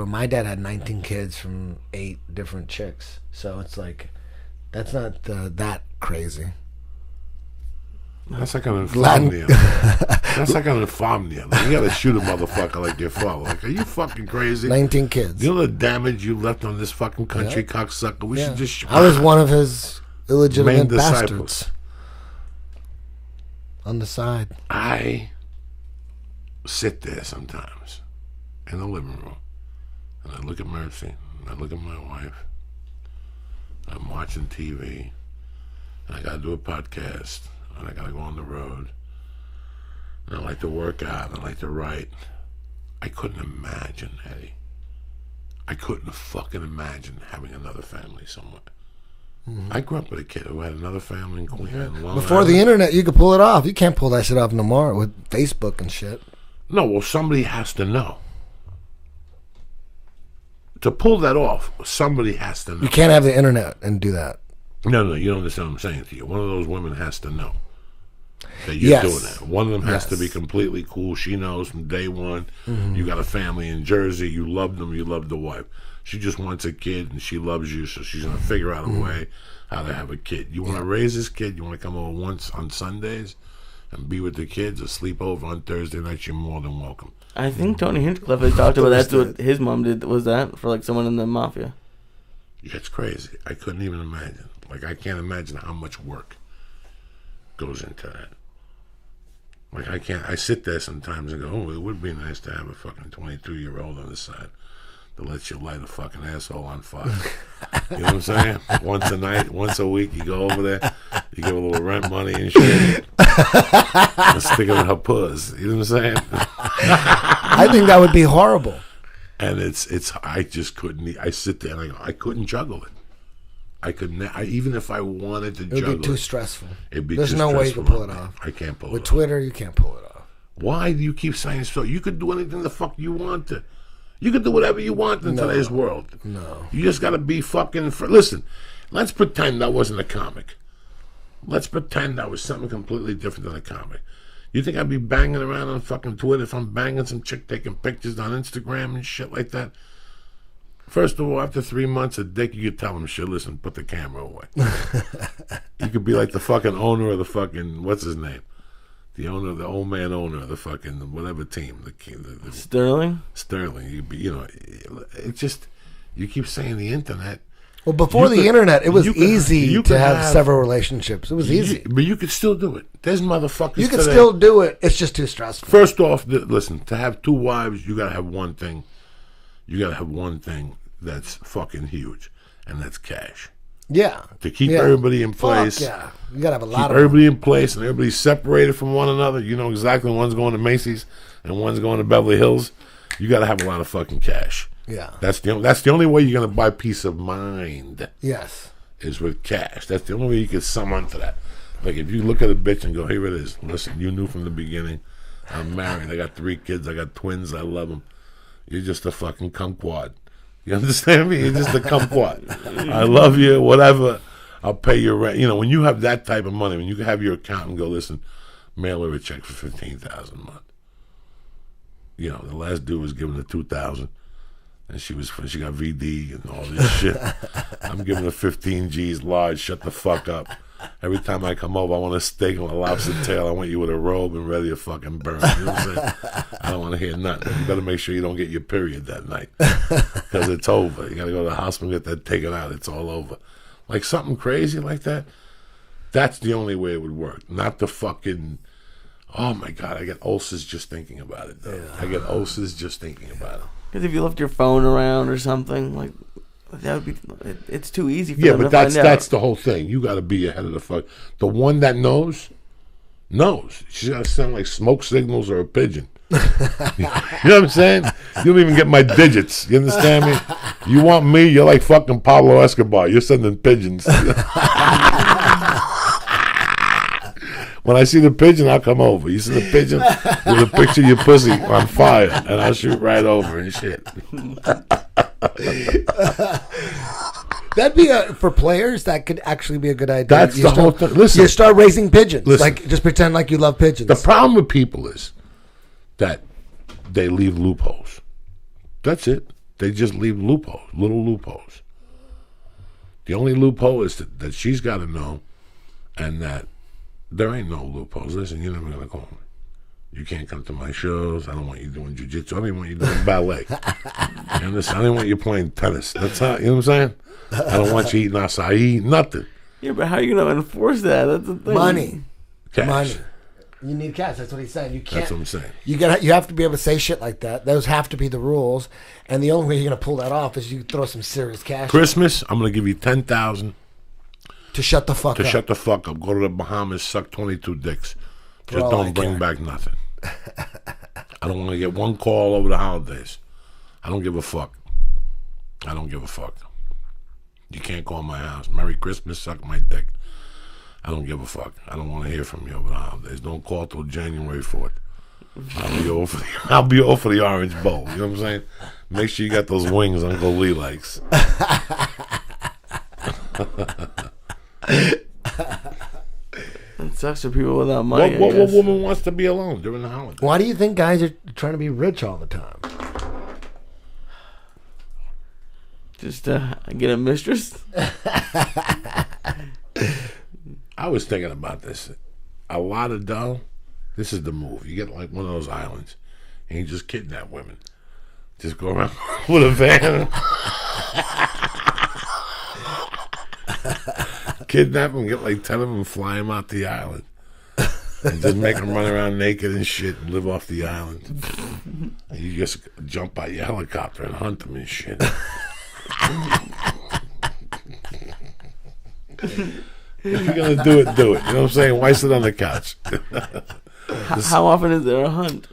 But my dad had 19 kids from 8 different chicks. So it's like, that's not that crazy. That's like an insomnia. That's like an insomnia. Like, you gotta shoot a motherfucker like your father. Like, are you fucking crazy? 19 kids. You know the damage you left on this fucking country, cocksucker? We should just... I was one of his illegitimate bastards. On the side. I sit there sometimes in the living room, and I look at Mercy, and I look at my wife. I'm watching TV, and I gotta do a podcast, and I gotta go on the road, and I like to work out, and I like to write. I couldn't imagine, Eddie. I couldn't fucking imagine having another family somewhere. Mm-hmm. I grew up with a kid who had another family in Queens. Before the internet, you could pull it off. You can't pull that shit off no more with Facebook and shit. No, well, somebody has to know. To pull that off, somebody has to know. You can't have the internet and do that. No, you don't understand what I'm saying to you. One of those women has to know that you're doing that. One of them has to be completely cool. She knows from day one. Mm-hmm. You got a family in Jersey. You love them. You love the wife. She just wants a kid, and she loves you, so she's going to figure out a way how to have a kid. You want to raise this kid? You want to come over once on Sundays and be with the kids or sleep over on Thursday nights? You're more than welcome. I think Tony Hinchcliffe had talked about that's what his mom did. Was that for like someone in the mafia? Yeah, it's crazy. I couldn't even imagine. Like, I can't imagine how much work goes into that. Like, I sit there sometimes and go, oh, it would be nice to have a fucking 22-year-old on the side that lets you light a fucking asshole on fire. You know what I'm saying? Once a night, once a week, you go over there, you give a little rent money and shit, and stick it in her puss. You know what I'm saying? I think that would be horrible. And I just couldn't. I sit there and I go, I couldn't juggle it. I couldn't. Even if I wanted to juggle it. It would be too stressful. There's no way you can pull it off. I can't pull it off. With Twitter, you can't pull it off. Why do you keep saying so? You could do anything the fuck you want to. You can do whatever you want in today's world. No. You just got to be fucking... Listen, let's pretend that wasn't a comic. Let's pretend that was something completely different than a comic. You think I'd be banging around on fucking Twitter if I'm banging some chick taking pictures on Instagram and shit like that? First of all, after 3 months of dick, you could tell them, shit, listen, put the camera away. You could be like the fucking owner of the fucking... What's his name? The owner, the old man owner of the fucking whatever team, the Sterling. It's just you keep saying the internet. Well, before the internet, it was easy to have several relationships. It was easy, but you could still do it. There's motherfuckers. You could still do it. It's just too stressful. First off, listen, to have 2 wives, you gotta have one thing. You gotta have one thing that's fucking huge, and that's cash. Yeah. To keep everybody in place. Yeah. You gotta have a lot of everybody in place and everybody's separated from one another. You know exactly when one's going to Macy's and one's going to Beverly Hills. You gotta have a lot of fucking cash. Yeah. That's the only way you're gonna buy peace of mind. Yes. Is with cash. That's the only way you can sum onto that. Like if you look at a bitch and go, here it is. Listen, you knew from the beginning. I'm married. I got 3 kids. I got twins. I love them. You're just a fucking kumquat. You understand me? You're just a kumquat. I love you, whatever. I'll pay your rent. You know, when you have that type of money, when you can have your accountant go, listen, mail her a check for $15,000 a month. You know, the last dude was giving her $2,000, and she got VD and all this shit. I'm giving her 15 G's large. Shut the fuck up. Every time I come over, I want a steak and a lobster tail. I want you with a robe and ready to fucking burn. You know what I'm saying? I don't want to hear nothing. You better make sure you don't get your period that night. Because it's over. You got to go to the hospital and get that taken out. It's all over. Like something crazy like that, that's the only way it would work. Not the fucking, oh my God, I get ulcers just thinking about it, though. Yeah. I get ulcers just thinking about it. Because if you left your phone around or something, like, that would be. It's too easy for them to find out. Yeah, but that's the whole thing. You got to be ahead of the fuck. The one that knows. She's got to sound like smoke signals or a pigeon. You know what I'm saying? You don't even get my digits. You understand me? You want me? You're like fucking Pablo Escobar. You're sending pigeons. When I see the pigeon, I'll come over. You see the pigeon with a picture of your pussy on fire, and I'll shoot right over and shit. That'd be for players. That could actually be a good idea. That's the whole thing. Listen, you start raising pigeons. Listen, like just pretend like you love pigeons. The problem with people is that they leave loopholes. That's it. They just leave loopholes, little loopholes. The only loophole is that she's got to know, and that there ain't no loopholes. Listen, you're never going to call me. You can't come to my shows. I don't want you doing jiu-jitsu. I don't even want you doing ballet. You understand? I don't want you playing tennis. That's how, you know what I'm saying? I don't want you eating acai, nothing. Yeah, but how are you going to enforce that? That's the thing. Money. Cash. Money. You need cash. That's what he's saying. You can't. That's what I'm saying. You have to be able to say shit like that. Those have to be the rules. And the only way you're going to pull that off is you throw some serious cash. Christmas, I'm going to give you $10,000 to shut the fuck up. To shut the fuck up. Go to the Bahamas, suck 22 dicks. Just Bro, don't bring back nothing. I don't want to get one call over the holidays. I don't give a fuck. I don't give a fuck. You can't call my house. Merry Christmas, suck my dick. I don't give a fuck. I don't want to hear from you over the holidays. Don't call till January 4th. I'll be over for the Orange Bowl. You know what I'm saying? Make sure you got those wings Uncle Lee likes. It sucks for people without money. What woman wants to be alone during the holidays? Why do you think guys are trying to be rich all the time? Just get a mistress? I was thinking about this. A lot of dough, this is the move. You get like one of those islands, and you just kidnap women. Just go around with a van. Kidnap them, get like 10 of them, fly them out the island. And just make them run around naked and shit and live off the island. And you just jump out your helicopter and hunt them and shit. If you're going to do it, do it. You know what I'm saying? Why sit on the couch? How often is there a hunt?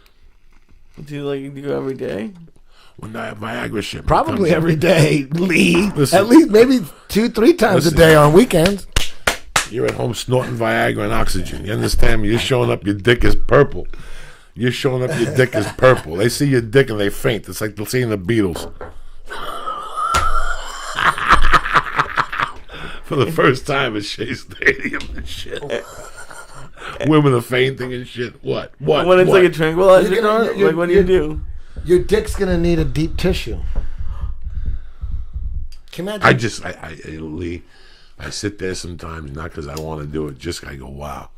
Do you go every day? When I have Viagra shit. Probably every day, Lee. Listen, at least maybe 2-3 times a day on weekends. You're at home snorting Viagra and oxygen. You understand me? You're showing up, your dick is purple. You're showing up, your dick is purple. They see your dick and they faint. It's like they're seeing the Beatles. For the first time at Shea Stadium and shit. Women are fainting and shit. What? When it's like a tranquilizer dart? Like what do you do? Your dick's gonna need a deep tissue. Can you imagine? Lee, I sit there sometimes, not because I want to do it, just I go, wow,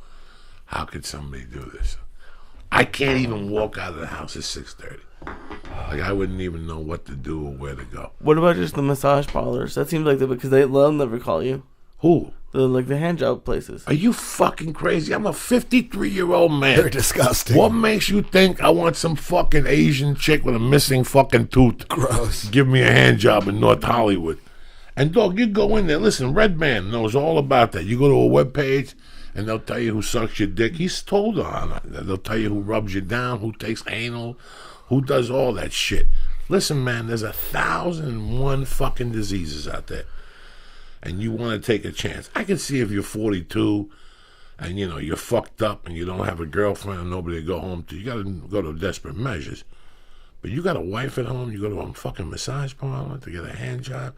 how could somebody do this? I can't even walk out of the house at 6:30. Like I wouldn't even know what to do or where to go. What about just the massage parlors? That seems like because they'll never call you. Who? The hand job places. Are you fucking crazy? I'm a 53-year-old man. They're disgusting. What makes you think I want some fucking Asian chick with a missing fucking tooth? Gross. Give me a hand job in North Hollywood. And dog, you go in there. Listen, Redman knows all about that. You go to a webpage and they'll tell you who sucks your dick. He's told on it. They'll tell you who rubs you down, who takes anal, who does all that shit. Listen, man, there's 1,001 fucking diseases out there. And you want to take a chance. I can see if you're 42 and, you're fucked up and you don't have a girlfriend and nobody to go home to. You got to go to desperate measures. But you got a wife at home, you go to a fucking massage parlor to get a hand job.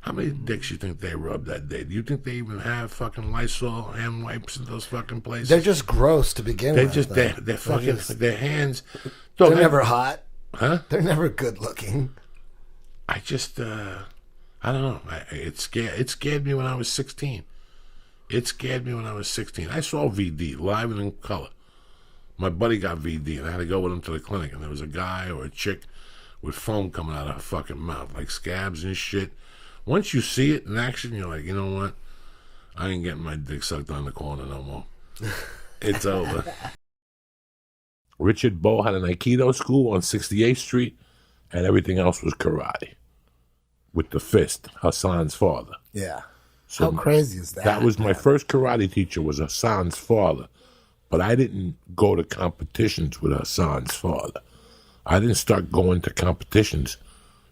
How many dicks you think they rubbed that day? Do you think they even have fucking Lysol hand wipes in those fucking places? They're just gross to begin with. They're fucking, their hands. They're never hot. Huh? They're never good looking. I don't know. It scared me when I was 16. It scared me when I was 16. I saw VD live and in color. My buddy got VD, and I had to go with him to the clinic. And there was a guy or a chick with foam coming out of her fucking mouth, like scabs and shit. Once you see it in action, you're like, you know what? I ain't getting my dick sucked on the corner no more. It's over. Richard Bowe had an Aikido school on 68th Street, and everything else was karate. With the fist, Hassan's father. Yeah. So how crazy is that? That was my first karate teacher, was Hassan's father. But I didn't go to competitions with Hassan's father. I didn't start going to competitions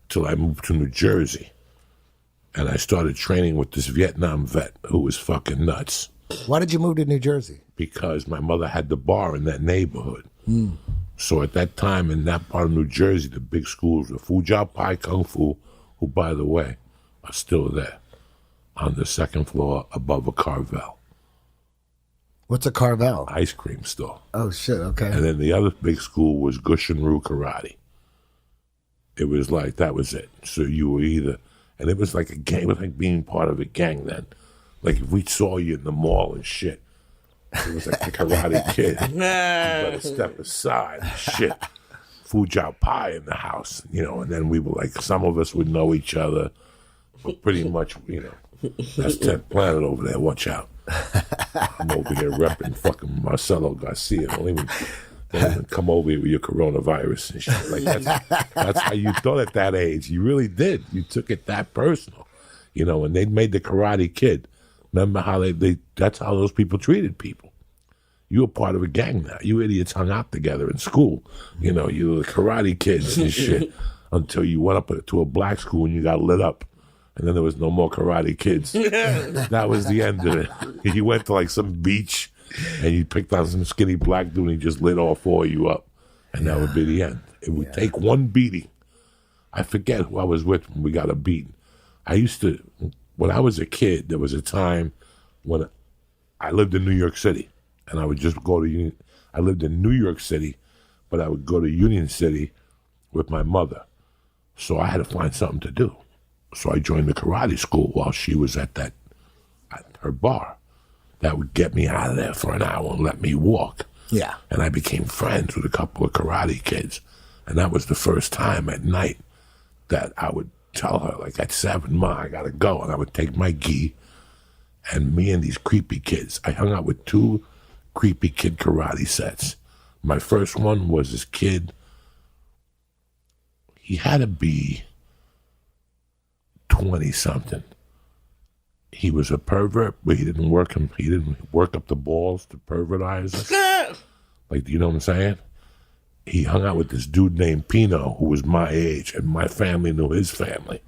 till I moved to New Jersey. And I started training with this Vietnam vet who was fucking nuts. Why did you move to New Jersey? Because my mother had the bar in that neighborhood. So at that time, in that part of New Jersey, the big schools were Fujia Pai Kung Fu, who, by the way, are still there on the second floor above a Carvel. What's a Carvel? Ice cream store. Oh, shit, okay. And then the other big school was Gushinru Karate. It was like, that was it. So you were either, and it was like a gang, it was like being part of a gang then. Like if we saw you in the mall and shit, it was like the Karate Kid. You better step aside and shit. Fu Jiao Pai in the house, you know, and then we were like, some of us would know each other, but pretty much, you know, that's 10th Planet over there, watch out. I'm over here repping fucking Marcelo Garcia. Don't even come over here with your coronavirus and shit. Like that's how you thought at that age. You really did. You took it that personal, you know. And they made the Karate Kid. Remember how they that's how those people treated people. You were part of a gang now. You idiots hung out together in school. You know, you were the Karate Kids and shit until you went up to a black school and you got lit up. And then there was no more Karate Kids. That was the end of it. You went to like some beach and you picked on some skinny black dude and he just lit all four of you up. And that would be the end. It would take one beating. I forget who I was with when we got a beating. When I was a kid, there was a time when I lived in New York City. And I would just go to Union. I lived in New York City, but I would go to Union City with my mother. So I had to find something to do. So I joined the karate school while she was at her bar. That would get me out of there for an hour and let me walk. Yeah. And I became friends with a couple of karate kids. And that was the first time at night that I would tell her, like at 7, Ma, I gotta go. And I would take my gi, and me and these creepy kids. I hung out with 2 creepy kid karate sets. My first one was this kid. He had to be 20-something. He was a pervert, but he didn't work up the balls to pervertize us. Like, you know what I'm saying? He hung out with this dude named Pino, who was my age, and my family knew his family.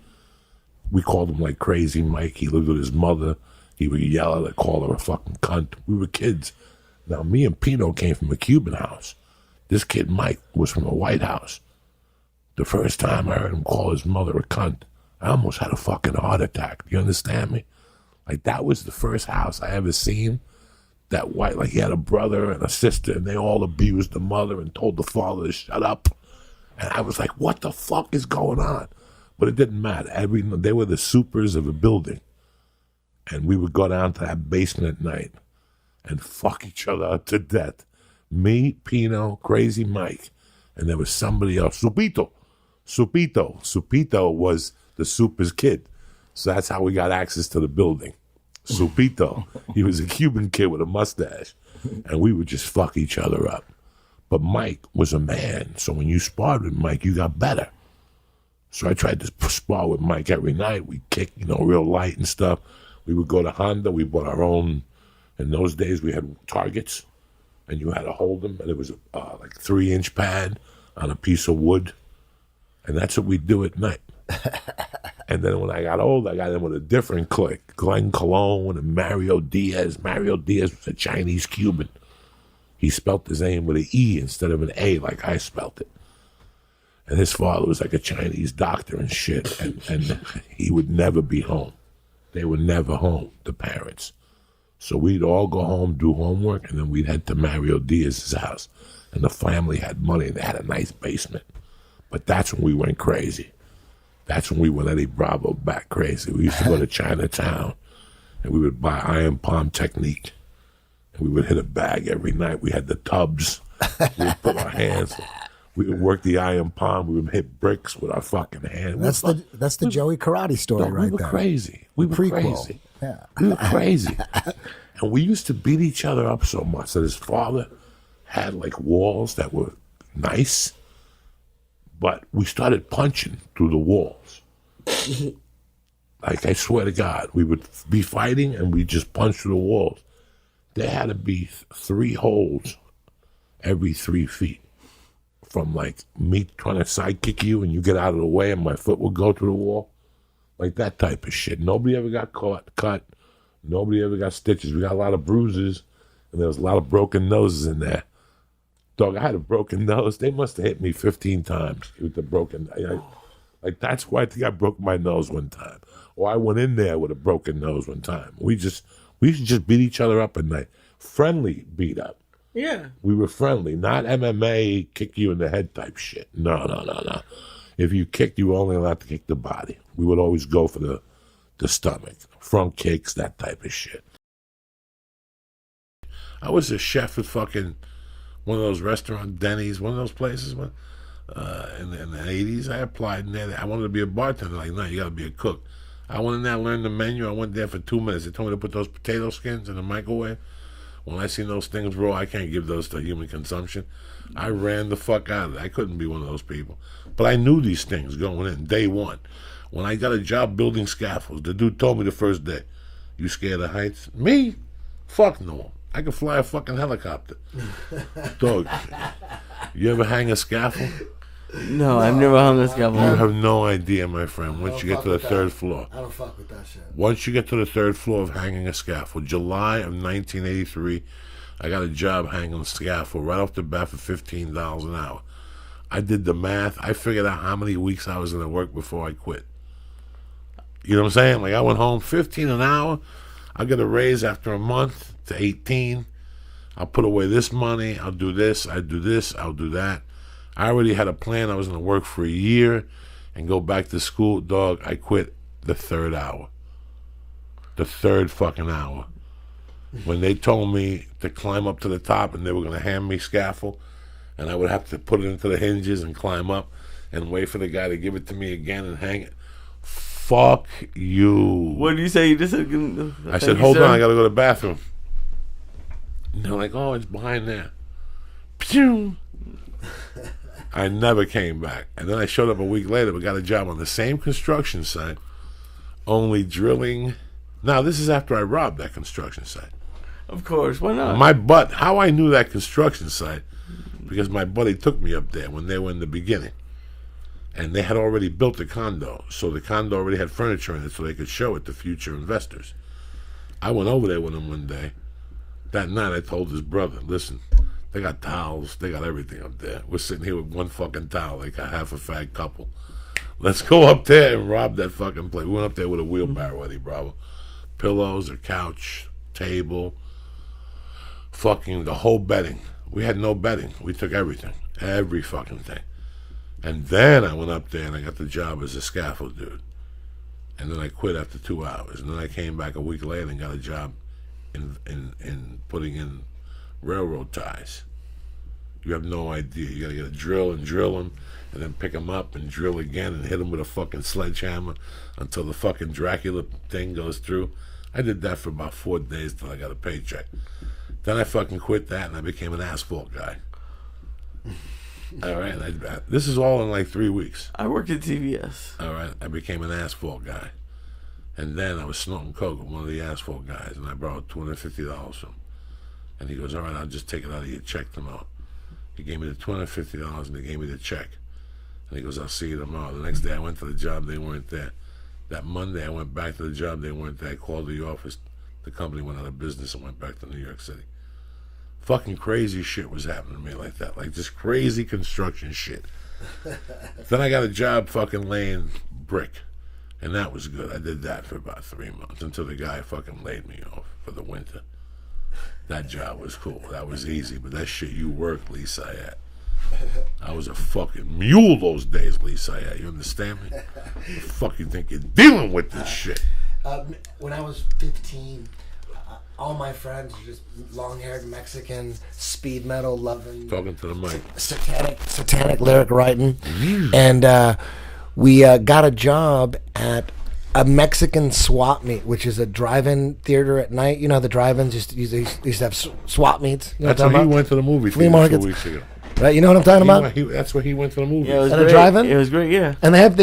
We called him like Crazy Mike. He lived with his mother. He would yell at her, call her a fucking cunt. We were kids. Now, me and Pino came from a Cuban house. This kid, Mike, was from a white house. The first time I heard him call his mother a cunt, I almost had a fucking heart attack. Do you understand me? Like, that was the first house I ever seen that white, like he had a brother and a sister, and they all abused the mother and told the father to shut up. And I was like, what the fuck is going on? But it didn't matter. They were the supers of a building. And we would go down to that basement at night and fuck each other up to death. Me, Pino, Crazy Mike, and there was somebody else. Supito was the super's kid. So that's how we got access to the building. Supito. He was a Cuban kid with a mustache. And we would just fuck each other up. But Mike was a man. So when you sparred with Mike, you got better. So I tried to spar with Mike every night. We'd kick, real light and stuff. We would go to Honda. We bought our own. In those days, we had targets, and you had to hold them, and it was like 3-inch pad on a piece of wood, and that's what we'd do at night. And then when I got old, I got in with a different clique, Glenn Colon and Mario Diaz. Mario Diaz was a Chinese Cuban. He spelt his name with an E instead of an A like I spelt it. And his father was like a Chinese doctor and shit, and he would never be home. They were never home, the parents. So we'd all go home, do homework, and then we'd head to Mario Diaz's house. And the family had money, and they had a nice basement. But that's when we went crazy. That's when we went Eddie Bravo back crazy. We used to go to Chinatown, and we would buy iron palm technique. And we would hit a bag every night. We had the tubs. We would put our hands. We would work the iron palm. We would hit bricks with our fucking hands. That's the Joey karate story right there. We were crazy. We were crazy. Yeah. We were crazy. And we used to beat each other up so much that his father had like walls that were nice, but we started punching through the walls. Like, I swear to God, we would be fighting and we'd just punch through the walls. There had to be 3 holes every 3 feet. From like me trying to sidekick you and you get out of the way and my foot will go through the wall. Like that type of shit. Nobody ever got cut. Nobody ever got stitches. We got a lot of bruises and there was a lot of broken noses in there. Dog, I had a broken nose. They must have hit me 15 times with the broken. Like, that's why I think I broke my nose one time. Or I went in there with a broken nose one time. We used to just beat each other up at night. Friendly beat up. Yeah. We were friendly, not MMA, kick you in the head type shit. No. If you kicked, you were only allowed to kick the body. We would always go for the stomach, front kicks, that type of shit. I was a chef at fucking one of those restaurant, Denny's, one of those places, man. In the 80s, I applied in there. I wanted to be a bartender. Like, no, you got to be a cook. I went in there, learned the menu. I went there for 2 minutes. They told me to put those potato skins in the microwave. When I seen those things raw, I can't give those to human consumption. I ran the fuck out of it. I couldn't be one of those people. But I knew these things going in, day one. When I got a job building scaffolds, the dude told me the first day, "You scared of heights?" Me? Fuck no. I could fly a fucking helicopter. Dog, you ever hang a scaffold? No, I've never hung a scaffold. You have no idea, my friend, once you get to the third floor. I don't fuck with that shit. Once you get to the third floor of hanging a scaffold, July of 1983, I got a job hanging a scaffold right off the bat for $15 an hour. I did the math. I figured out how many weeks I was going to work before I quit. You know what I'm saying? Like, I went home, 15 an hour. I get a raise after a month to 18. I'll put away this money. I'll do this. I do this. I'll do that. I already had a plan. I was going to work for a year and go back to school. Dog, I quit the third hour. The third fucking hour. When they told me to climb up to the top and they were going to hand me scaffold and I would have to put it into the hinges and climb up and wait for the guy to give it to me again and hang it. Fuck you. What did you say? You just said, I said, hold on, I got to go to the bathroom. And they're like, oh, it's behind there. Pew! I never came back. And then I showed up a week later, but got a job on the same construction site, only drilling. Now, this is after I robbed that construction site. Of course, why not? My butt, how I knew that construction site, because my buddy took me up there when they were in the beginning. And they had already built the condo, so the condo already had furniture in it so they could show it to future investors. I went over there with him one day. That night I told his brother, listen, they got towels, they got everything up there. We're sitting here with one fucking towel, like a half a fat couple. Let's go up there and rob that fucking place. We went up there with a wheelbarrow, Eddie Bravo. Pillows, a couch, table, fucking the whole bedding. We had no bedding. We took everything, every fucking thing. And then I went up there and I got the job as a scaffold dude. And then I quit after 2 hours. And then I came back a week later and got a job in putting in railroad ties. You have no idea. You got to get a drill and drill them and then pick them up and drill again and hit them with a fucking sledgehammer until the fucking Dracula thing goes through. I did that for about 4 days till I got a paycheck. Then I fucking quit that and I became an asphalt guy. All right, this is all in like 3 weeks. I worked at TVS. All right, I became an asphalt guy. And then I was snorting coke with one of the asphalt guys, and I borrowed $250 from him. And he goes, all right, I'll just take it out of your check tomorrow. He gave me the $250 and he gave me the check. And he goes, I'll see you tomorrow. The next day I went to the job, they weren't there. That Monday I went back to the job, they weren't there. I called the office. The company went out of business and went back to New York City. Fucking crazy shit was happening to me like that. Like just crazy construction shit. Then I got a job fucking laying brick. And that was good. I did that for about 3 months until the guy fucking laid me off for the winter. That job was cool. That was easy. But that shit you worked, Lee Sayat. I was a fucking mule those days, Lee Sayat. You understand me? The fuck you think you're dealing with this shit? When I was 15, all my friends were just long-haired Mexican, speed metal loving, Talking to the mic. satanic lyric writing, and we got a job at a Mexican swap meet, which is a drive-in theater at night. You know, the drive-ins used to have swap meets. You know That's where he went to the movie Flea theater markets. 2 weeks ago. Right, you know what I'm talking about? That's where he went to the movie. Yeah, it was At a great. drive-in? It was great, yeah. And they have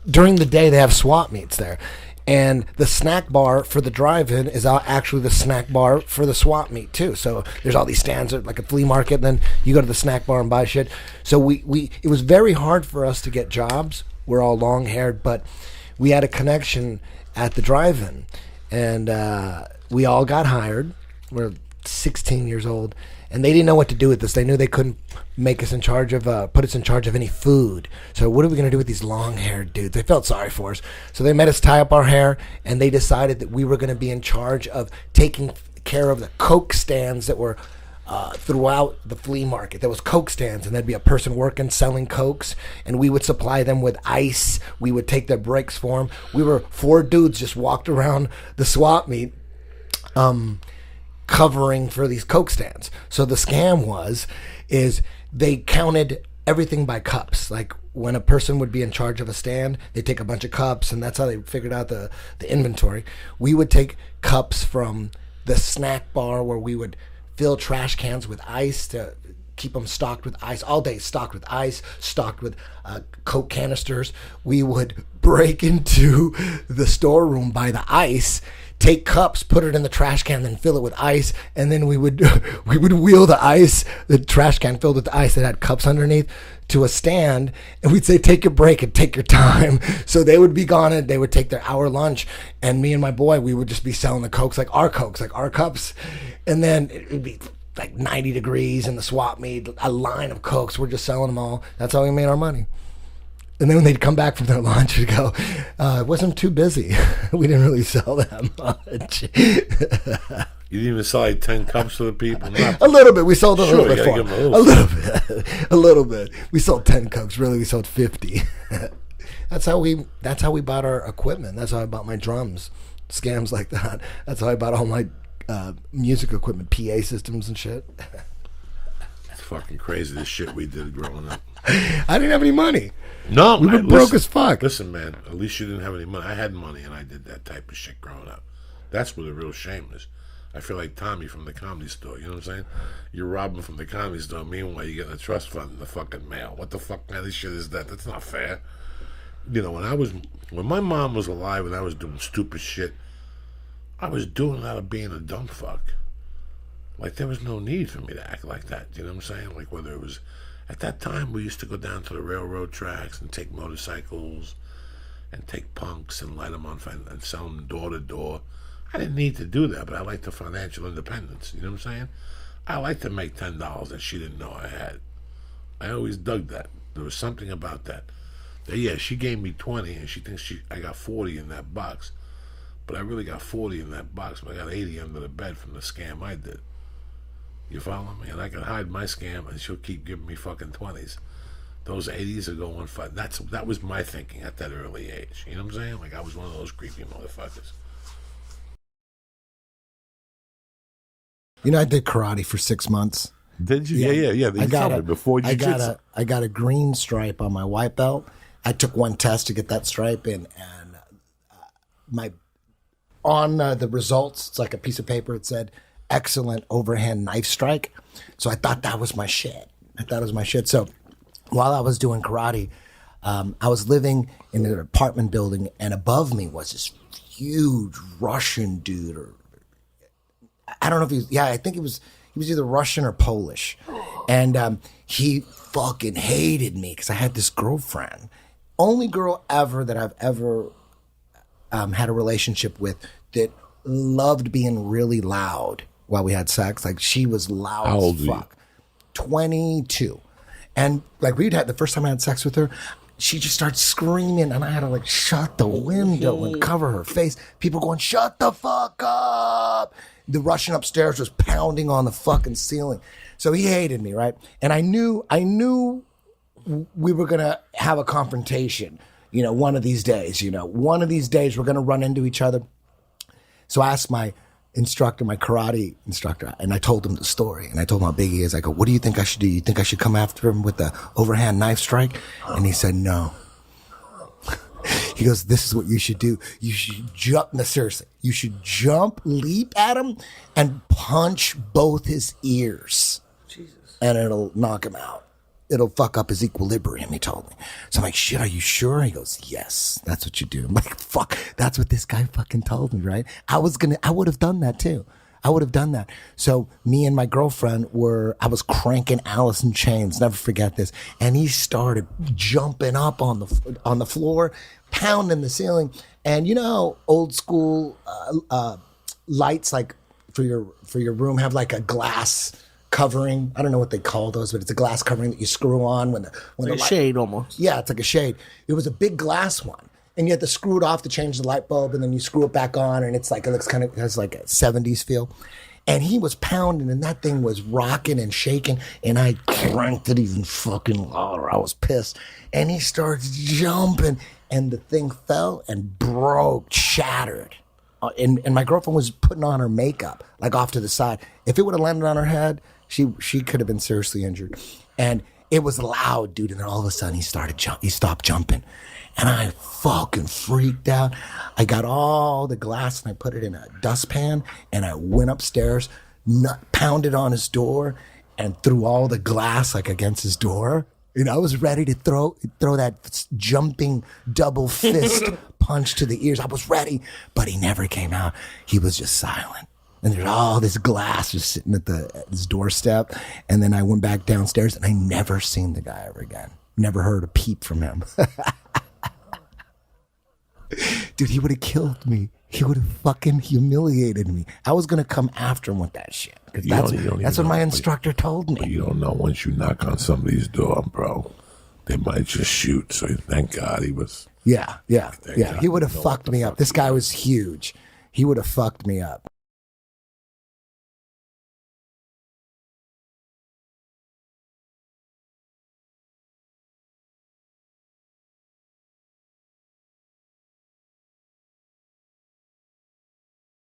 during the day they have swap meets there. And the snack bar for the drive-in is actually the snack bar for the swap meet too. So there's all these stands at like a flea market, and then you go to the snack bar and buy shit. So it was very hard for us to get jobs. We're all long-haired, but we had a connection at the drive-in, and we all got hired. We're 16 years old, and they didn't know what to do with this. They knew they couldn't make us in charge of, put us in charge of any food. So what are we going to do with these long-haired dudes? They felt sorry for us. So they made us tie up our hair, and they decided that we were going to be in charge of taking care of the Coke stands that were throughout the flea market. There was Coke stands, and there'd be a person working selling Cokes, and we would supply them with ice. We would take their breaks for them. We were 4 dudes just walked around the swap meet covering for these Coke stands. So the scam is they counted everything by cups. Like when a person would be in charge of a stand, they take a bunch of cups, and that's how they figured out the inventory. We would take cups from the snack bar where we would fill trash cans with ice to keep them stocked with ice all day, stocked with ice, stocked with Coke canisters. We would break into the storeroom by the ice, take cups, put it in the trash can, then fill it with ice, and then we would wheel the trash can filled with the ice that had cups underneath, to a stand, and we'd say, take your break and take your time. So they would be gone, and they would take their hour lunch, and me and my boy, we would just be selling the Cokes, like our cups, and then it would be like 90 degrees in the swap meet, a line of Cokes, we're just selling them all. That's how we made our money. And then when they'd come back from their lunch, we'd go, it wasn't too busy. We didn't really sell that much. You didn't even sell like 10 cups to the people? A little bit. We sold a little bit you for gotta them. give 'em A little bit. A little bit. We sold 10 Cokes. Really, we sold 50. That's how we bought our equipment. That's how I bought my drums. Scams like that. That's how I bought all my music equipment, PA systems and shit. It's fucking crazy, the shit we did growing up. I didn't have any money. No, we were broke as fuck. Listen, man, at least you didn't have any money. I had money, and I did that type of shit growing up. That's where the real shame is. I feel like Tommy from the Comedy Store. You know what I'm saying? You're robbing from the Comedy Store. Meanwhile, you get a trust fund in the fucking mail. What the fuck kind of shit is that? That's not fair. You know, when my mom was alive and I was doing stupid shit, I was doing it out of being a dumb fuck. Like, there was no need for me to act like that. You know what I'm saying? Like, whether it was... At that time, we used to go down to the railroad tracks and take motorcycles and take punks and light them on fire and sell them door to door. I didn't need to do that, but I liked the financial independence. You know what I'm saying? I like to make $10 that she didn't know I had. I always dug that. There was something about that. Yeah, she gave me 20, and she thinks I got 40 in that box. But I really got 40 in that box, but I got 80 under the bed from the scam I did. You follow me? And I can hide my scam, and she'll keep giving me fucking 20s. Those 80s are going for... That was my thinking at that early age. You know what I'm saying? Like, I was one of those creepy motherfuckers. You know, I did karate for 6 months. Did you? Yeah. I got a green stripe on my white belt. I took one test to get that stripe, and on the results, it's like a piece of paper. It said, excellent overhand knife strike. So I thought that was my shit. So while I was doing karate, I was living in an apartment building, and above me was this huge Russian dude, or I don't know if I think he was either Russian or Polish. And he fucking hated me because I had this girlfriend. Only girl ever that I've ever had a relationship with that loved being really loud while we had sex. Like, she was loud How old as fuck. 22. And like, the first time I had sex with her, she just started screaming, and I had to like shut the window and cover her face. People going, shut the fuck up. The Russian upstairs was pounding on the fucking ceiling. So he hated me, right? And I knew we were going to have a confrontation, one of these days, one of these days we're going to run into each other. So I asked my instructor, my karate instructor, and I told him the story, and I told him how big he is. I go, what do you think I should do? You think I should come after him with the overhand knife strike? And he said, no. He goes, this is what you should do. You should jump. No, seriously. You should jump, leap at him, and punch both his ears. Jesus. And it'll knock him out. It'll fuck up his equilibrium, he told me. So I'm like, shit, are you sure? He goes, yes, that's what you do. I'm like, fuck, that's what this guy fucking told me, right? I would have done that too. I would have done that. So me and my girlfriend I was cranking Alice in Chains, never forget this. And he started jumping up on the floor, pounding the ceiling. And you know how old school lights, like for your room, have like a glass covering? I don't know what they call those, but it's a glass covering that you screw on when the shade almost. Yeah, it's like a shade. It was a big glass one. And you had to screw it off to change the light bulb, and then you screw it back on, and it's like, it looks kind of, has like a 70s feel. And he was pounding, and that thing was rocking and shaking. And I cranked it even fucking louder. I was pissed. And he starts jumping, and the thing fell and broke, shattered. And my girlfriend was putting on her makeup, like off to the side. If it would have landed on her head, she could have been seriously injured. And it was loud, dude. And then all of a sudden, he stopped jumping. And I fucking freaked out. I got all the glass and I put it in a dustpan, and I went upstairs, pounded on his door, and threw all the glass like against his door. And I was ready to throw that jumping double fist punch to the ears. I was ready, but he never came out. He was just silent. And there's all this glass just sitting at his doorstep. And then I went back downstairs, and I never seen the guy ever again. Never heard a peep from him. Dude, he would have killed me. He would have fucking humiliated me. I was going to come after him with that shit. Because that's what my instructor told me. But you don't know, once you knock on somebody's door, bro, they might just shoot. So thank God he was. Yeah. He would have fucked me up. This guy was huge. He would have fucked me up.